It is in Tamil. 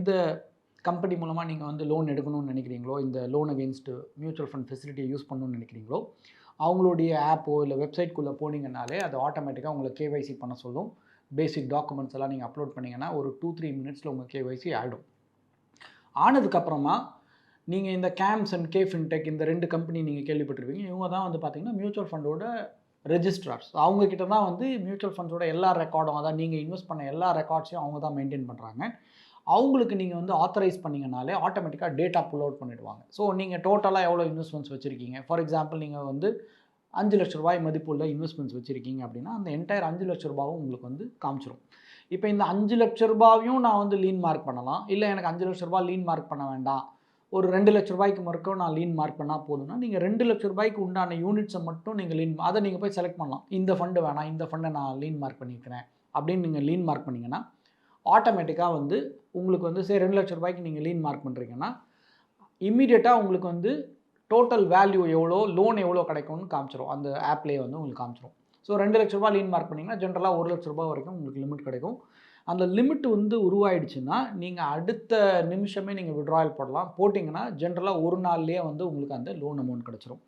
எந்த கம்பெனி மூலமாக நீங்கள் வந்து லோன் எடுக்கணும்னு நினைக்கிறீங்களோ, இந்த லோன் அகெயின்ஸ்ட் மியூச்சுவல் ஃபண்ட் ஃபெசிலிட்டியை யூஸ் பண்ணணும்னு நினைக்கிறீங்களோ, அவங்களுடைய ஆப்போ இல்லை வெப்சைட்குள்ளே போனீங்கன்னாலே அது ஆட்டோமேட்டிக்காக உங்களை கேஒய்சி பண்ண சொல்லும். பேசிக் டாக்குமெண்ட்ஸ் எல்லாம் நீங்கள் அப்லோட் பண்ணிங்கன்னா ஒரு 2-3 மினிட்ஸில் உங்கள் கேஒய்சி ஆகிடும். ஆனதுக்கப்புறமா நீங்கள் இந்த கேம்ஸ் அண்ட் கே ஃபின்டெக் இந்த 2 கம்பெனி நீங்கள் கேள்விப்பட்டிருப்பீங்க. இவங்க தான் வந்து பார்த்தீங்கன்னா மியூச்சுவல் ஃபண்டோட ரெஜிஸ்ட்ரார்ஸ். அவங்கக்கிட்ட தான் வந்து மியூச்சுவல் ஃபண்ட்ஸோட எல்லா ரெக்கார்டும், அதாவது நீங்கள் இன்வெஸ்ட் பண்ண எல்லா ரெக்கார்ட்ஸையும் அவங்க தான் மெயின்டைன் பண்ணுறாங்க. அவங்களுக்கு நீங்கள் வந்து ஆத்தரைஸ் பண்ணிங்கனாலே ஆட்டோமேட்டிக்காக டேட்டா புல் அவுட் பண்ணிவிடுவாங்க. ஸோ நீங்கள் டோட்டலாக எவ்வளோ இன்வெஸ்ட்மெண்ட்ஸ் வச்சுருக்கீங்க, ஃபார் எக்ஸாம்பிள் நீங்கள் வந்து ₹5,00,000 மதிப்புள்ள இன்வெஸ்ட்மெண்ட்ஸ் வச்சுருக்கீங்க அப்படின்னா, அந்த என்டையர் ₹5,00,000 உங்களுக்கு வந்து காமிச்சிரும். இப்போ இந்த ₹5,00,000 நான் வந்து லீன் மார்க் பண்ணலாம். இல்லை எனக்கு ₹5,00,000 லீன் மார்க் பண்ண வேண்டாம், ஒரு ₹2,00,000 மட்டும் நான் லீன் மார்க் பண்ணால் போதும்னா, நீங்கள் ₹2,00,000 உண்டான யூனிட்ஸை மட்டும் நீங்கள் அதை நீங்கள் போய் செலக்ட் பண்ணலாம். இந்த ஃபண்டு வேணாம், இந்த ஃபண்டை நான் லீன் மார்க் பண்ணிக்கிறேன் அப்படின்னு நீங்கள் லீன் மார்க் பண்ணிங்கன்னா, ஆட்டோமேட்டிக்காக வந்து உங்களுக்கு வந்து சரி ₹2,00,000 நீங்கள் லீன் மார்க் பண்ணுறீங்கன்னா, இம்மீடியட்டாக உங்களுக்கு வந்து டோட்டல் வேல்யூ எவ்வளோ, லோன் எவ்வளோ கிடைக்கும்னு காமிச்சிரும். அந்த ஆப்லேயே வந்து உங்களுக்கு காமிச்சிரும். ஸோ ₹2,00,000 லீன் மார்க் பண்ணிங்கன்னா ஜென்ரலாக ₹1,00,000 வரைக்கும் உங்களுக்கு லிமிட் கிடைக்கும். அந்த லிமிட் வந்து உருவாயிடுச்சுன்னா, நீங்கள் அடுத்த நிமிஷமே நீங்கள் வித்ட்ராயல் போடலாம். போட்டிங்கன்னா ஜென்ரலாக ஒரு நாள்லேயே வந்து உங்களுக்கு அந்த லோன் அமௌண்ட் கிடச்சிரும்.